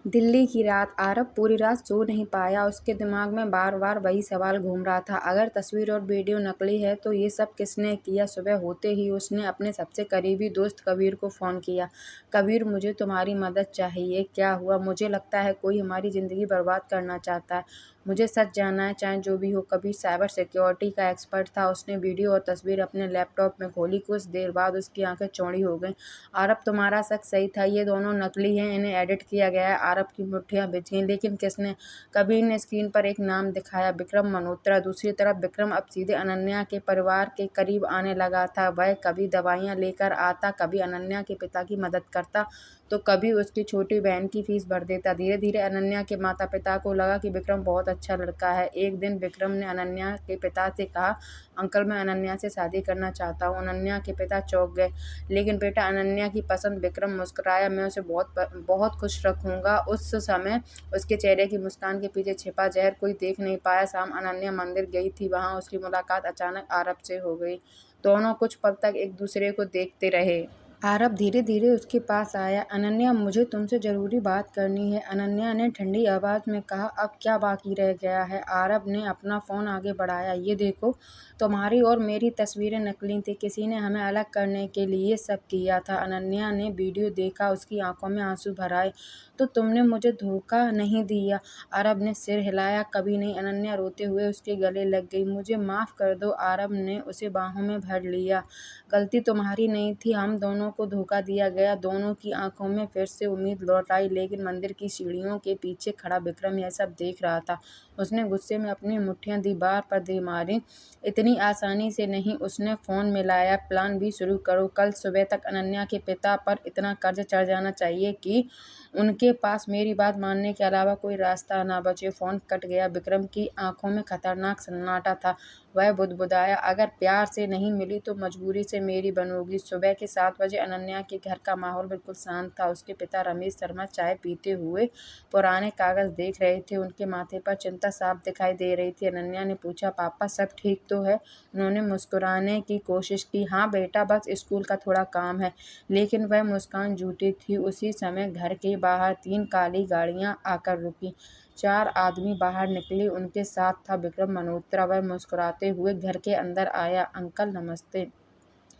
दिल्ली की रात। आरव पूरी रात सो नहीं पाया। उसके दिमाग में बार बार वही सवाल घूम रहा था, अगर तस्वीर और वीडियो नकली है तो ये सब किसने किया। सुबह होते ही उसने अपने सबसे करीबी दोस्त कबीर को फ़ोन किया। कबीर, मुझे तुम्हारी मदद चाहिए। क्या हुआ? मुझे लगता है कोई हमारी ज़िंदगी बर्बाद करना चाहता है। मुझे सच जानना है, चाहे जो भी हो। कबीर साइबर सिक्योरिटी का एक्सपर्ट था। उसने वीडियो और तस्वीर अपने लैपटॉप में खोली। कुछ देर बाद उसकी आंखें चौड़ी हो गईं। आरव, तुम्हारा शक सही था, ये दोनों नकली हैं, इन्हें एडिट किया गया है। आरव की मुट्ठियां भिज गईं। लेकिन किसने? कबीर ने स्क्रीन पर एक नाम दिखाया, विक्रम मल्होत्रा। दूसरी तरफ विक्रम अब सीधे अनन्या के परिवार के करीब आने लगा था। वह कभी दवाइयां लेकर आता, कभी अनन्या के पिता की मदद करता, तो कभी उसकी छोटी बहन की फीस भर देता। धीरे धीरे अनन्या के माता पिता को लगा कि विक्रम बहुत अच्छा लड़का है। एक दिन विक्रम ने अनन्या के पिता से कहा, अंकल, मैं अनन्या से शादी करना चाहता हूँ। अनन्या के पिता चौंक गए। लेकिन बेटा, अनन्या की पसंद। विक्रम मुस्कुराया, मैं उसे बहुत खुश रखूंगा। उस समय उसके चेहरे की मुस्कान के पीछे छिपा जहर कोई देख नहीं पाया। शाम अनन्या मंदिर गई थी, वहां उसकी मुलाकात अचानक आरव से हो गई। दोनों कुछ पल तक एक दूसरे को देखते रहे। आरव धीरे धीरे उसके पास आया। अनन्या, मुझे तुमसे जरूरी बात करनी है, अनन्या ने ठंडी आवाज में कहा। अब क्या बाकी रह गया है? आरव ने अपना फोन आगे बढ़ाया। ये देखो, तुम्हारी और मेरी तस्वीरें नकली थी। किसी ने हमें अलग करने के लिए सब किया था। अनन्या ने वीडियो देखा, उसकी आंखों में आंसू भर आए। तो तुमने मुझे धोखा नहीं दिया? आरव ने सिर हिलाया। कभी नहीं। अनन्या रोते हुए उसके गले लग गई। मुझे माफ कर दो। आरव ने उसे बाहों में भर लिया। गलती तुम्हारी नहीं थी, हम दोनों को धोखा दिया गया। दोनों की आंखों में फिर से उम्मीद लौट आई। लेकिन मंदिर की सीढ़ियों के पीछे खड़ा विक्रम यह सब देख रहा था। उसने गुस्से में अपनी मुट्ठियां दीवार पर दे मारी। इतनी आसानी से नहीं। उसने फोन मिलाया। प्लान बी शुरू करो। कल सुबह तक अनन्या के पिता पर इतना कर्ज चढ़ जाना चाहिए कि उनके पास मेरी बात मानने के अलावा कोई रास्ता ना बचे। फोन कट गया। विक्रम की आंखों में खतरनाक सन्नाटा था। वह बुदबुदाया, अगर प्यार से नहीं मिली तो मजबूरी से मेरी बनोगी। सुबह के 7 बजे अनन्या के घर का माहौल बिल्कुल शांत था। उसके पिता रमेश शर्मा चाय पीते हुए पुराने कागज देख रहे थे। उनके माथे पर चिंता साफ दिखाई दे रही थी। अनन्या ने पूछा, पापा सब ठीक तो है? उन्होंने मुस्कुराने की कोशिश की। हाँ बेटा, बस स्कूल का थोड़ा काम है। लेकिन वह मुस्कान झूठी थी। उसी समय घर के बाहर 3 काली गाड़ियां आकर रुकी। 4 आदमी बाहर निकले। उनके साथ था विक्रम मल्होत्रा। वह मुस्कुराते हुए घर के अंदर आया। अंकल नमस्ते।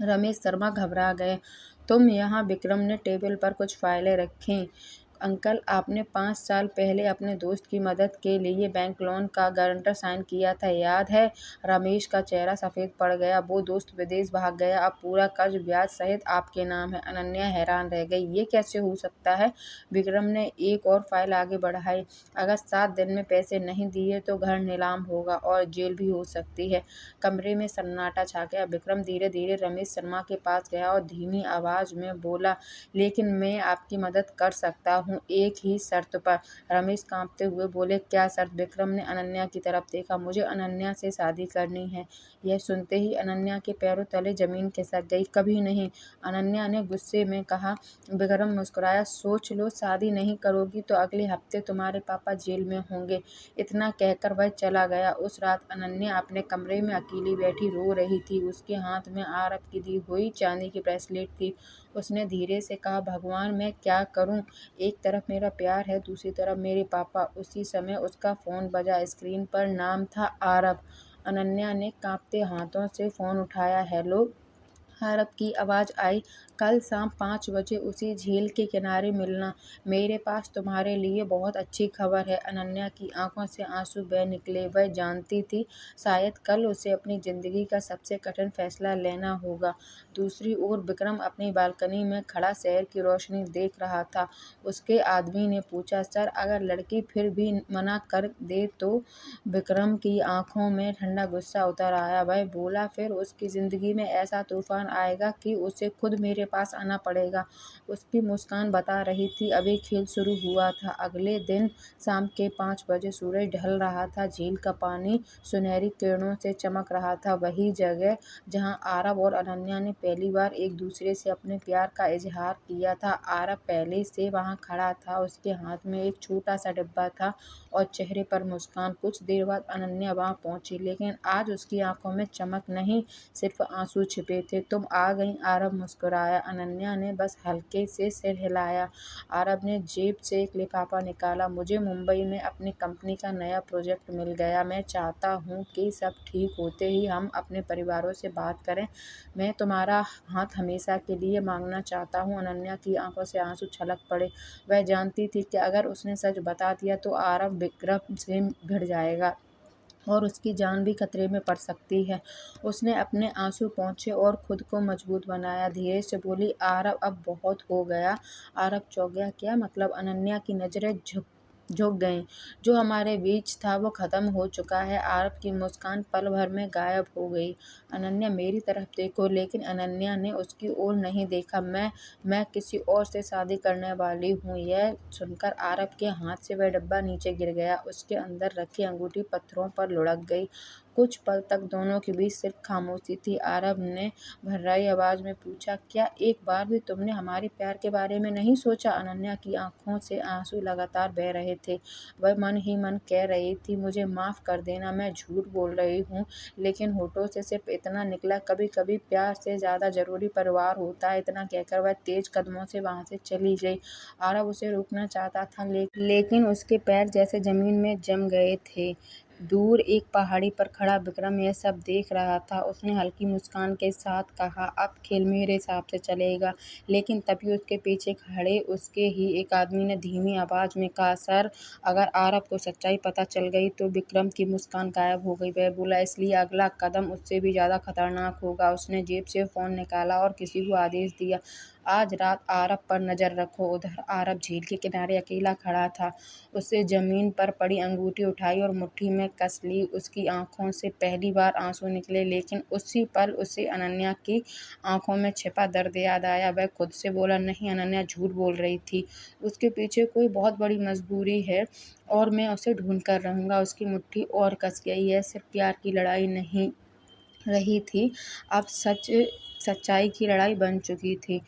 रमेश शर्मा घबरा गए। तुम यहाँ? विक्रम ने टेबल पर कुछ फाइलें रखीं। अंकल, आपने 5 साल पहले अपने दोस्त की मदद के लिए बैंक लोन का गारंटर साइन किया था, याद है? रमेश का चेहरा सफ़ेद पड़ गया। वो दोस्त विदेश भाग गया। अब पूरा कर्ज ब्याज सहित आपके नाम है। अनन्या हैरान रह गई। ये कैसे हो सकता है? विक्रम ने एक और फाइल आगे बढ़ाई। अगर 7 दिन में पैसे नहीं दिए तो घर नीलाम होगा और जेल भी हो सकती है। कमरे में सन्नाटा छा गया। विक्रम धीरे धीरे रमेश शर्मा के पास गया और धीमी आवाज में बोला, लेकिन मैं आपकी मदद कर सकता हूँ, एक ही शर्त पर। रमेश कांपते हुए बोले, क्या शर्त? विक्रम ने अनन्या की तरफ देखा। मुझे अनन्या से शादी करनी है। यह सुनते ही अनन्या के पैरों तले जमीन खिसक गई। कभी नहीं, अनन्या ने गुस्से में कहा। विक्रम मुस्कुराया। सोच लो, शादी नहीं करोगी तो अगले हफ्ते तुम्हारे पापा जेल में होंगे। इतना कहकर वह चला गया। उस रात अनन्या अपने कमरे में अकेली बैठी रो रही थी। उसके हाथ में आरव की दी हुई चांदी की ब्रेसलेट थी। उसने धीरे से कहा, भगवान, मैं क्या करूं? एक तरफ मेरा प्यार है, दूसरी तरफ मेरे पापा। उसी समय उसका फोन बजा। स्क्रीन पर नाम था आरव। अनन्या ने कांपते हाथों से फोन उठाया। हेलो। आरव की आवाज़ आई। कल शाम 5 बजे उसी झील के किनारे मिलना। मेरे पास तुम्हारे लिए बहुत अच्छी खबर है। अनन्या की आंखों से आंसू बह निकले। वह जानती थी शायद कल उसे अपनी ज़िंदगी का सबसे कठिन फैसला लेना होगा। दूसरी ओर विक्रम अपनी बालकनी में खड़ा शहर की रोशनी देख रहा था। उसके आदमी ने पूछा, सर, अगर लड़की फिर भी मना कर दे तो? विक्रम की आंखों में ठंडा गुस्सा उतर आया। वह बोला, फिर उसकी ज़िंदगी में ऐसा तूफान आएगा कि उसे खुद मेरे पास आना पड़ेगा। उसकी मुस्कान बता रही थी, अभी खेल शुरू हुआ था। अगले दिन शाम के 5 बजे सूरज ढल रहा था। झील का पानी सुनहरी किरणों से चमक रहा था। वही जगह जहां आरव और अनन्या ने पहली बार एक दूसरे से अपने प्यार का इजहार किया था। आरव पहले से वहां खड़ा था। उसके हाथ में एक छोटा सा डिब्बा था और चेहरे पर मुस्कान। कुछ देर बाद अनन्या वहां पहुंची, लेकिन आज उसकी आंखों में चमक नहीं, सिर्फ आंसू छिपे थे। तुम आ गई? आरव मुस्कुराया। है। अनन्या ने बस हल्के से सिर हिलाया। आरव ने जेब से एक लिफाफा निकाला। मुझे मुंबई में अपनी कंपनी का नया प्रोजेक्ट मिल गया। मैं चाहता हूँ कि सब ठीक होते ही हम अपने परिवारों से बात करें। मैं तुम्हारा हाथ हमेशा के लिए मांगना चाहता हूँ। अनन्या की आंखों से आंसू छलक पड़े। वह जानती थी कि अगर उसने सच बता दिया तो आरव विक्रम से भिड़ जाएगा और उसकी जान भी खतरे में पड़ सकती है। उसने अपने आंसू पोंछे और खुद को मजबूत बनाया। धीरे से बोली, आरव अब बहुत हो गया। आरव चौंक गया। क्या मतलब? अनन्या की नजरें झुक गईं। जो हमारे बीच था वो खत्म हो चुका है। आरव की मुस्कान पल भर में गायब हो गई। अनन्या, मेरी तरफ देखो। लेकिन अनन्या ने उसकी ओर नहीं देखा। मैं किसी और से शादी करने वाली हूँ। यह सुनकर आरव के हाथ से वह डब्बा नीचे गिर गया। उसके अंदर रखी अंगूठी पत्थरों पर लुढ़क गई। कुछ पल तक दोनों के बीच सिर्फ खामोशी थी। आरव ने भर्राई आवाज में पूछा, क्या एक बार भी तुमने हमारे प्यार के बारे में नहीं सोचा? अनन्या की आंखों से आंसू लगातार बह रहे थे। वह मन ही मन कह रही थी, मुझे माफ कर देना, मैं झूठ बोल रही हूँ। लेकिन होठों से सिर्फ इतना निकला, कभी कभी प्यार से ज्यादा जरूरी परिवार होता है। इतना कहकर वह तेज कदमों से वहां से चली गई। आरव उसे रोकना चाहता था, लेकिन उसके पैर जैसे जमीन में जम गए थे। दूर एक पहाड़ी पर खड़ा विक्रम यह सब देख रहा था। उसने हल्की मुस्कान के साथ कहा, अब खेल मेरे हिसाब से चलेगा। लेकिन तभी उसके पीछे खड़े उसके ही एक आदमी ने धीमी आवाज में कहा, सर, अगर आरव को सच्चाई पता चल गई तो? विक्रम की मुस्कान गायब हो गई। वह बोला, इसलिए अगला कदम उससे भी ज्यादा खतरनाक होगा। उसने जेब से फोन निकाला और किसी को आदेश दिया, आज रात आरव पर नजर रखो। उधर आरव झील के किनारे अकेला खड़ा था। उसने जमीन पर पड़ी अंगूठी उठाई और मुट्ठी में कस ली। उसकी आंखों से पहली बार आंसू निकले, लेकिन उसी पल उसे अनन्या की आंखों में छिपा दर्द याद आया। वह खुद से बोला, नहीं, अनन्या झूठ बोल रही थी। उसके पीछे कोई बहुत बड़ी मजबूरी है और मैं उसे ढूंढ कर रहूंगा। उसकी मुट्ठी और कस गई। यह सिर्फ प्यार की लड़ाई नहीं रही थी, अब सच्चाई की लड़ाई बन चुकी थी।